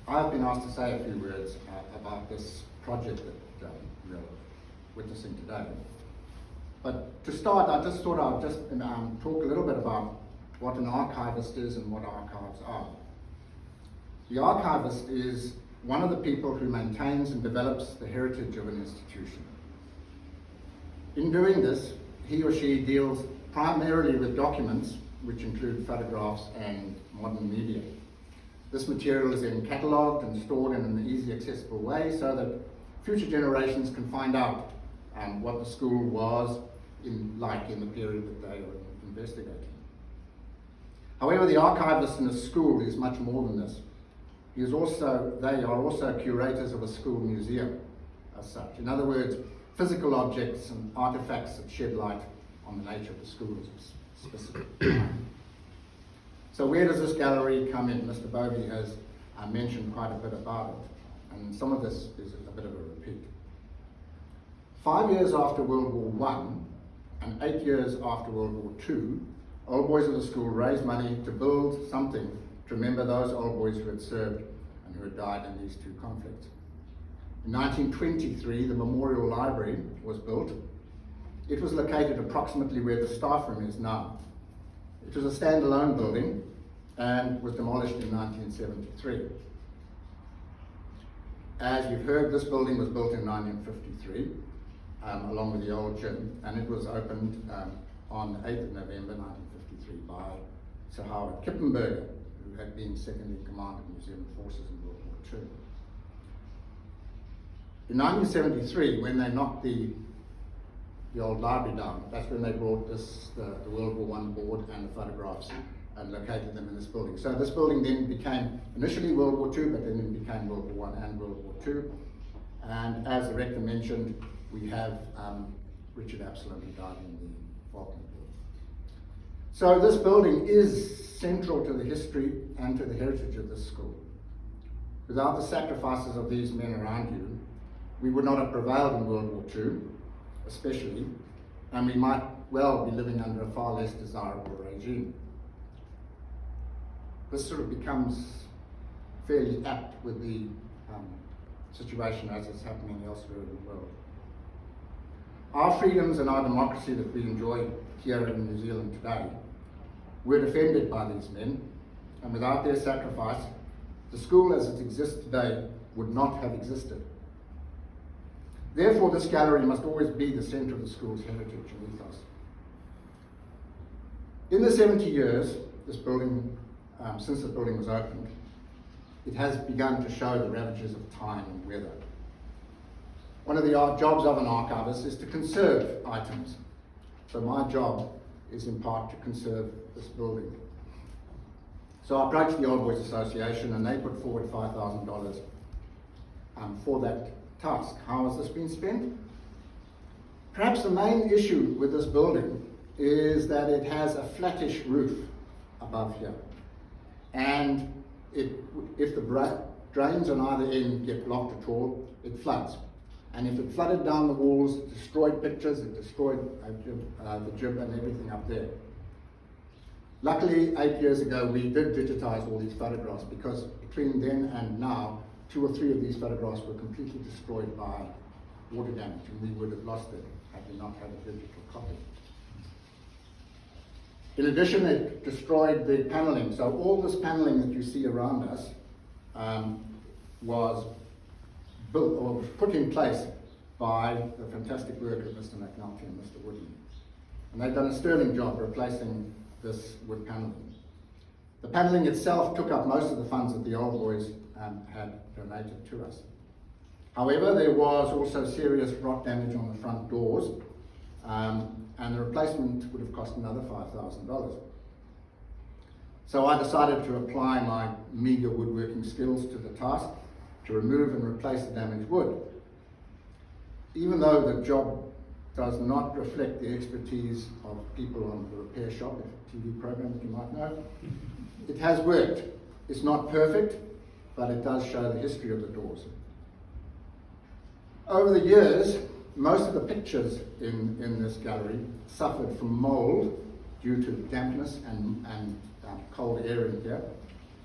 I've been asked to say a few words about this project that we're witnessing today. But to start, I just thought I'd just talk a little bit about what an archivist is and what archives are. The archivist is one of the people who maintains and develops the heritage of an institution. In doing this, he or she deals primarily with documents, which include photographs and modern media. This material is then catalogued and stored in an easy accessible way so that future generations can find out what the school was like in the period that they were investigating. However, the archivist in a school is much more than this. They are also curators of a school museum as such. In other words, physical objects and artifacts that shed light on the nature of the school at a specific time. So where does this gallery come in? Mr. Bovey has mentioned quite a bit about it, and some of this is a bit of a repeat. 5 years after World War I and 8 years after World War II, old boys of the school raised money to build something to remember those old boys who had served and who had died in these two conflicts. In 1923, the Memorial Library was built. It was located approximately where the staff room is now. It was a standalone building and was demolished in 1973. As you've heard, this building was built in 1953, along with the old gym, and it was opened on the 8th of November 1953 by Sir Howard Kippenberger, who had been second in command of New Zealand forces in World War II. In 1973, when they knocked the old library down, that's when they brought the World War I board and the photographs and located them in this building. So this building then became initially World War II, but then it became World War I and World War II. And as the rector mentioned, we have Richard Absalom, who died in the Falkland War. So this building is central to the history and to the heritage of this school. Without the sacrifices of these men around you, we would not have prevailed in World War II, especially, and we might well be living under a far less desirable regime. This sort of becomes fairly apt with the situation as it's happening elsewhere in the world. Our freedoms and our democracy that we enjoy here in New Zealand today were defended by these men, and without their sacrifice, the school as it exists today would not have existed. Therefore, this gallery must always be the centre of the school's heritage and ethos. In the 70 years, this building, since the building was opened, it has begun to show the ravages of time and weather. One of the jobs of an archivist is to conserve items. So my job is in part to conserve this building. So I approached the Old Boys Association and they put forward $5,000 for that task. How has this been spent? Perhaps the main issue with this building is that it has a flattish roof above here. And if the drains on either end get blocked at all, it floods. And if it flooded down the walls, it destroyed pictures, it destroyed the gym and everything up there. Luckily, 8 years ago, we did digitize all these photographs because between then and now, 2 or 3 of these photographs were completely destroyed by water damage, and we would have lost them had we not had a digital copy. In addition, it destroyed the paneling. So all this paneling that you see around us was built or was put in place by the fantastic work of Mr. McNulty and Mr. Woody. And they've done a sterling job replacing this wood paneling. The paneling itself took up most of the funds that the Old Boys had donated to us. However, there was also serious rot damage on the front doors, and the replacement would have cost another $5,000. So I decided to apply my meagre woodworking skills to the task to remove and replace the damaged wood. Even though the job does not reflect the expertise of people on the Repair Shop, a TV program that you might know, it has worked. It's not perfect, but it does show the history of the doors. Over the years, most of the pictures in this gallery suffered from mold due to dampness and cold air in here,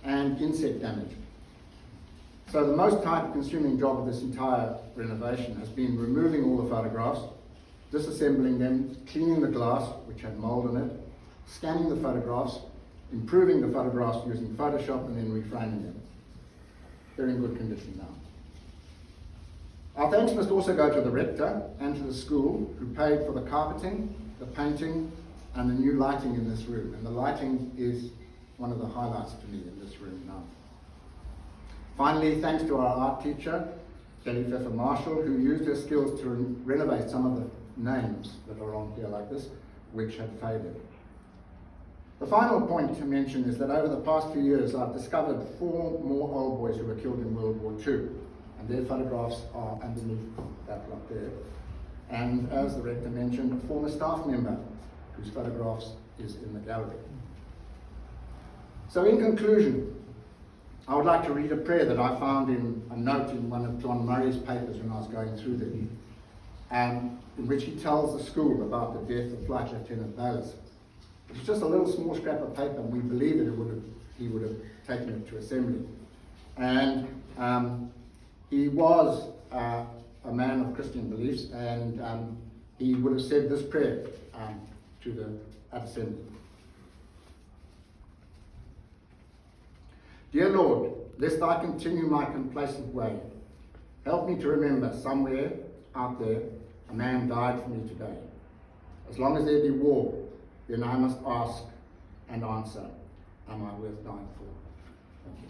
and insect damage. So the most time-consuming job of this entire renovation has been removing all the photographs, disassembling them, cleaning the glass, which had mould in it, scanning the photographs, improving the photographs using Photoshop, and then reframing them. They're in good condition now. Our thanks must also go to the rector and to the school, who paid for the carpeting, the painting, and the new lighting in this room. And the lighting is one of the highlights to me in this room now. Finally, thanks to our art teacher, Kelly Pfeffer Marshall, who used her skills to renovate some of the names that are on here like this, which had faded. The final point to mention is that over the past few years, I've discovered 4 more old boys who were killed in World War II, and their photographs are underneath that block there. And as the rector mentioned, a former staff member whose photographs is in the gallery. So in conclusion, I would like to read a prayer that I found in a note in one of John Murray's papers when I was going through them, in which he tells the school about the death of Flight Lieutenant Bayliss. It's just a little small scrap of paper, and we believe that he would have taken it to assembly. And he was a man of Christian beliefs, and he would have said this prayer at assembly. Dear Lord, lest I continue my complacent way, help me to remember somewhere out there a man died for me today. As long as there be war, then I must ask and answer, am I worth dying for? Thank you.